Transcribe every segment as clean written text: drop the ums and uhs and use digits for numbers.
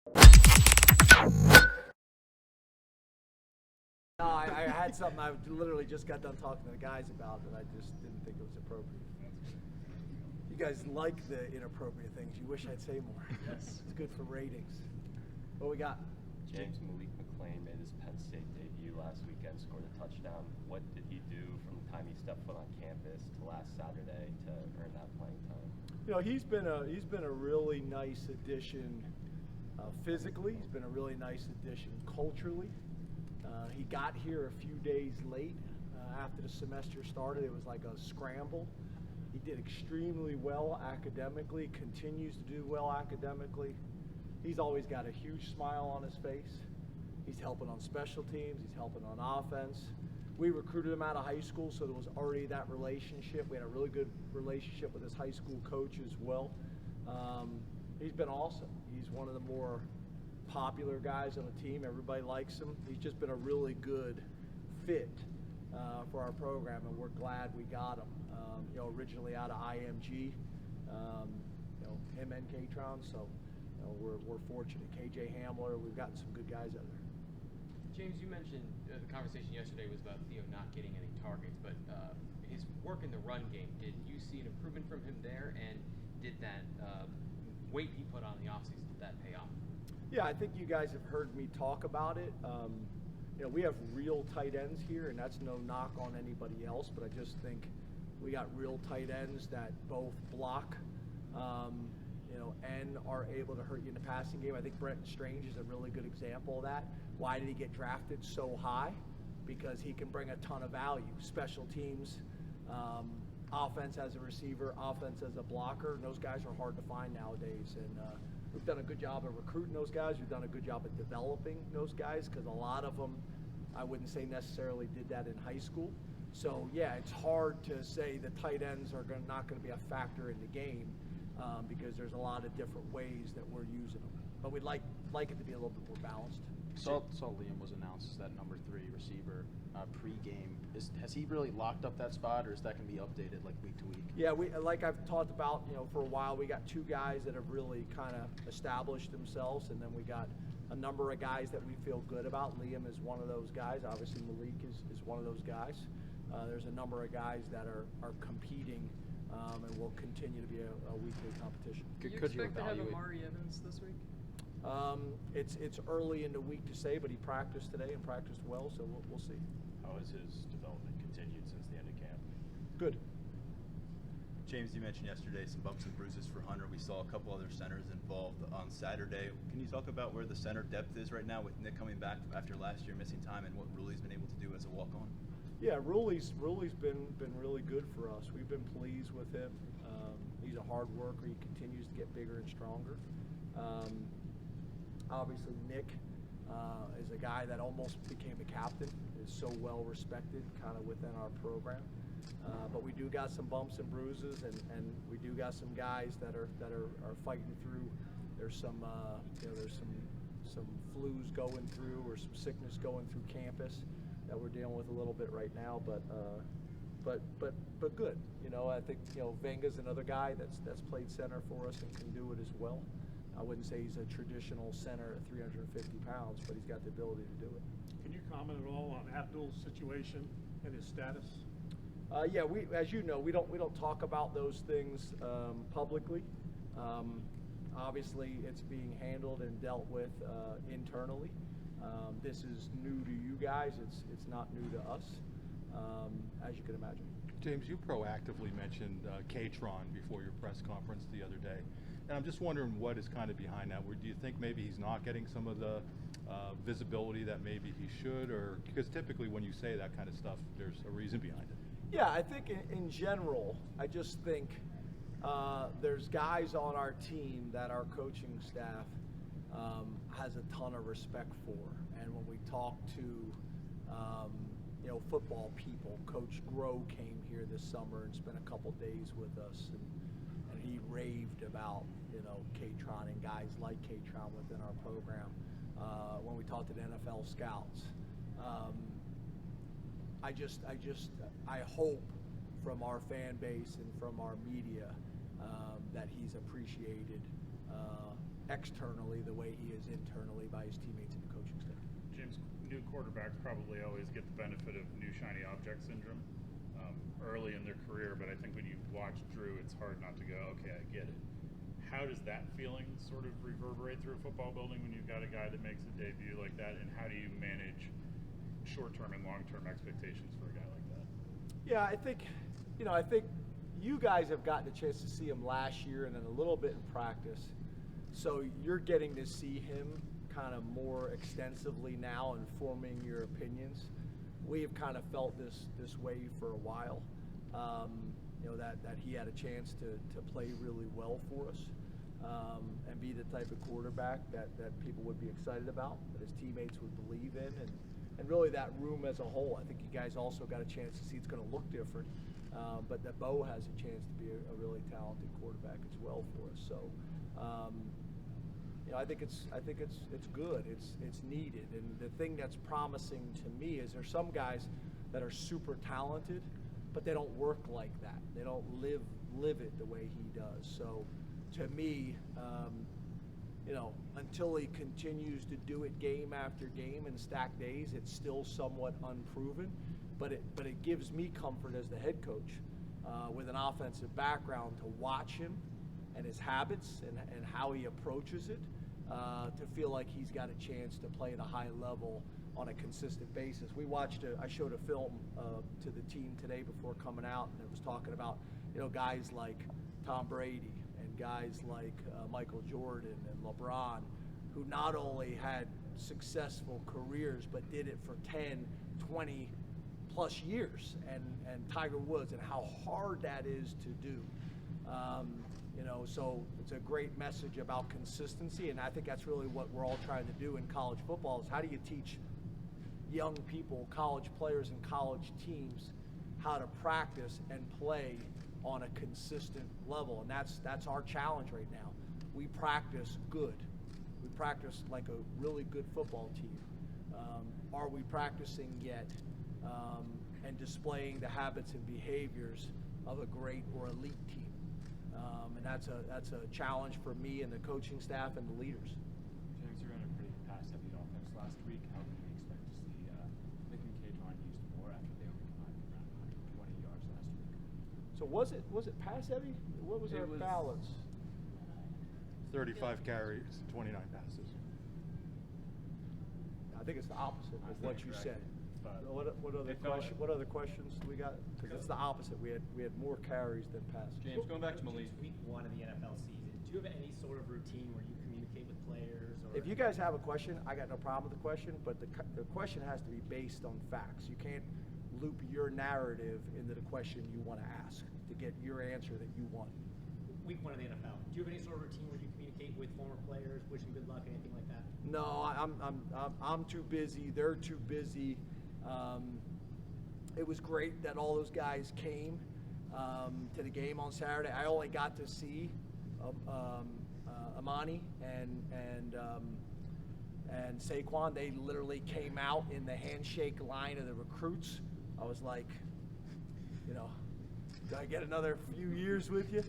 No, I had something I literally just got done talking to the guys about, and I just didn't think it was appropriate. You guys like the inappropriate things. You wish I'd say more. Yes. It's good for ratings. What we got? James Malik McLean made his Penn State debut last weekend, scored a touchdown. What did he do from the time he stepped foot on campus to last Saturday to earn that playing time? You know, he's been a really nice addition physically. He's been a really nice addition culturally. He got here a few days late after the semester started. It was like a scramble. He did extremely well academically, continues to do well academically. He's always got a huge smile on his face. He's helping on special teams. He's helping on offense. We recruited him out of high school, so there was already that relationship. We had a really good relationship with his high school coach as well. He's been awesome. He's one of the more popular guys on the team. Everybody likes him. He's just been a really good fit for our program, and we're glad we got him. Originally out of IMG, him and K-Tron, so we're fortunate. KJ Hamler, we've gotten some good guys out there. James, you mentioned the conversation yesterday was about Theo not getting any targets, but his work in the run game, did you see an improvement from him there, and did that weight he put on the offseason, did that pay off? Yeah, I think you guys have heard me talk about it. We have real tight ends here, and that's no knock on anybody else, but I just think we got real tight ends that both block, and are able to hurt you in the passing game. I think Brenton Strange is a really good example of that. Why did he get drafted so high? Because he can bring a ton of value. Special teams, offense as a receiver, offense as a blocker. And those guys are hard to find nowadays. And we've done a good job of recruiting those guys. We've done a good job of developing those guys because a lot of them, I wouldn't say necessarily did that in high school. So, yeah, it's hard to say the tight ends are not going to be a factor in the game because there's a lot of different ways that we're using them. But we'd like it to be a little bit more balanced. Saw Liam was announced as that number 3 receiver pre-game. Has he really locked up that spot, or is that going to be updated like week to week? Yeah, like I've talked about, for a while, we got 2 guys that have really kind of established themselves, and then we got a number of guys that we feel good about. Liam is one of those guys. Obviously, Malik is one of those guys. There's a number of guys that are competing and will continue to be a weekly competition. Do you expect to have Amari Evans this week? It's early in the week to say, but he practiced today and practiced well, so we'll see. How has his development continued since the end of camp? Good. James, you mentioned yesterday some bumps and bruises for Hunter. We saw a couple other centers involved on Saturday. Can you talk about where the center depth is right now with Nick coming back after last year missing time and what Ruli's been able to do as a walk-on? Yeah, Ruli's been really good for us. We've been pleased with him. He's a hard worker. He continues to get bigger and stronger. Obviously, Nick is a guy that almost became a captain. Is so well respected, kind of within our program. But we do got some bumps and bruises, and we do got some guys that are fighting through. There's some flus going through, or some sickness going through campus that we're dealing with a little bit right now. But good. I think Venga's another guy that's played center for us and can do it as well. I wouldn't say he's a traditional center at 350 pounds, but he's got the ability to do it. Can you comment at all on Abdul's situation and his status? Yeah, as you know, we don't talk about those things publicly. Obviously, it's being handled and dealt with internally. This is new to you guys. It's not new to us, as you can imagine. James, you proactively mentioned K-Tron before your press conference the other day. And I'm just wondering what is kind of behind that. Do you think maybe he's not getting some of the visibility that maybe he should? Or because typically when you say that kind of stuff, there's a reason behind it. Yeah, I think in general, I just think there's guys on our team that our coaching staff has a ton of respect for. And when we talk to football people, Coach Groh came here this summer and spent a couple days with us, and he raved about K-Tron and guys like K-Tron within our program. When we talked to the NFL scouts, I hope from our fan base and from our media that he's appreciated externally the way he is internally by his teammates and the coaching staff. James, new quarterbacks probably always get the benefit of new shiny object syndrome early in their career, but I think when you watch Drew, it's hard not to go, okay, I get it. How does that feeling sort of reverberate through a football building when you've got a guy that makes a debut like that, and how do you manage short-term and long-term expectations for a guy like that? Yeah, I think you guys have gotten a chance to see him last year and then a little bit in practice. So you're getting to see him kind of more extensively now and forming your opinions. We have kind of felt this way for a while. That he had a chance to play really well for us and be the type of quarterback that people would be excited about, that his teammates would believe in, and really that room as a whole. I think you guys also got a chance to see it's going to look different, but that Bo has a chance to be a really talented quarterback as well for us. So, I think it's good. It's needed, and the thing that's promising to me is there's some guys that are super talented, but they don't work like that. They don't live it the way he does. So, to me, until he continues to do it game after game and stack days, it's still somewhat unproven. But it gives me comfort as the head coach with an offensive background to watch him and his habits and how he approaches it, to feel like he's got a chance to play at a high level on a consistent basis. I showed a film to the team today before coming out, and it was talking about guys like Tom Brady and guys like Michael Jordan and LeBron, who not only had successful careers but did it for 10, 20 plus years, and Tiger Woods, and how hard that is to do. So it's a great message about consistency, and I think that's really what we're all trying to do in college football is how do you teach young people, college players and college teams, how to practice and play on a consistent level, and that's our challenge right now. We practice good. We practice like a really good football team. Are we practicing yet and displaying the habits and behaviors of a great or elite team? And that's a challenge for me and the coaching staff and the leaders. James, you ran a pretty pass-heavy offense last week. How can we expect to see Nittany Lions used more after they only combined around 120 yards last week? So was it pass heavy? What was our balance? 35 carries, 29 passes. I think it's the opposite of what you said. What other questions we got? Because it's the opposite. We had more carries than passes. James, going back to Malik. It's week 1 of the NFL season. Do you have any sort of routine where you communicate with players? Or If you guys have a question, I got no problem with the question, but the question has to be based on facts. You can't loop your narrative into the question you want to ask to get your answer that you want. Week 1 of the NFL. Do you have any sort of routine where you communicate with former players, wish them good luck, anything like that? No, I'm too busy. They're too busy. It was great that all those guys came to the game on Saturday. I only got to see Amani and Saquon. They literally came out in the handshake line of the recruits. I was like, do I get another few years with you?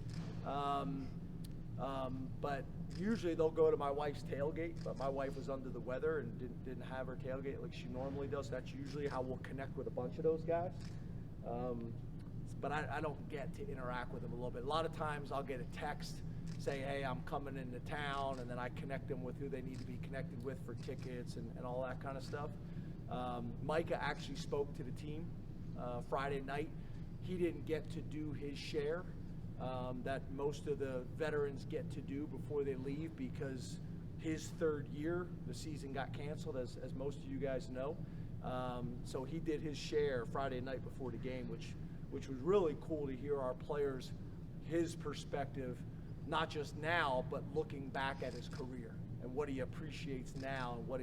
But usually they'll go to my wife's tailgate, but my wife was under the weather and didn't have her tailgate like she normally does. That's usually how we'll connect with a bunch of those guys. But I don't get to interact with them a little bit. A lot of times I'll get a text, say, hey, I'm coming into town, and then I connect them with who they need to be connected with for tickets and all that kind of stuff. Micah actually spoke to the team Friday night. He didn't get to do his share that most of the veterans get to do before they leave, because his third year, the season got canceled, as most of you guys know. So he did his share Friday night before the game, which was really cool to hear our players, his perspective, not just now, but looking back at his career and what he appreciates now and what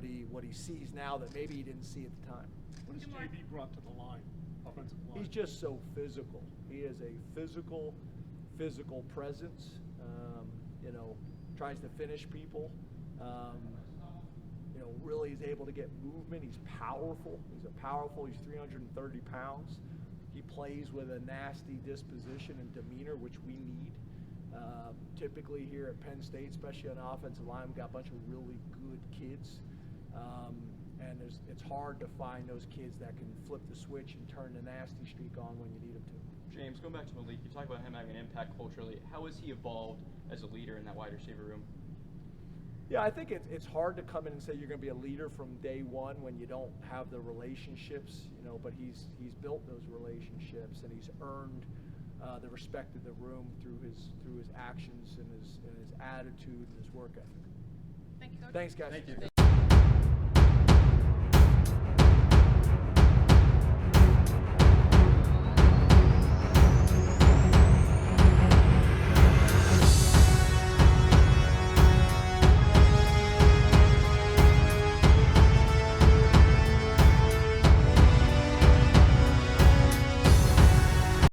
he sees now that maybe he didn't see at the time. What has JB brought to the line, offensive line? He's just so physical. He is a physical presence. Tries to finish people. Really is able to get movement. He's powerful. He's 330 pounds. He plays with a nasty disposition and demeanor, which we need. Typically here at Penn State, especially on the offensive line, we've got a bunch of really good kids. And it's hard to find those kids that can flip the switch and turn the nasty streak on when you need them to. James, going back to Malik, you talk about him having an impact culturally. How has he evolved as a leader in that wide receiver room? Yeah, I think it's hard to come in and say you're going to be a leader from day one when you don't have the relationships, but he's built those relationships and he's earned the respect of the room through his actions and his attitude and his work ethic. Thank you, Coach. Thanks, guys. Thank you.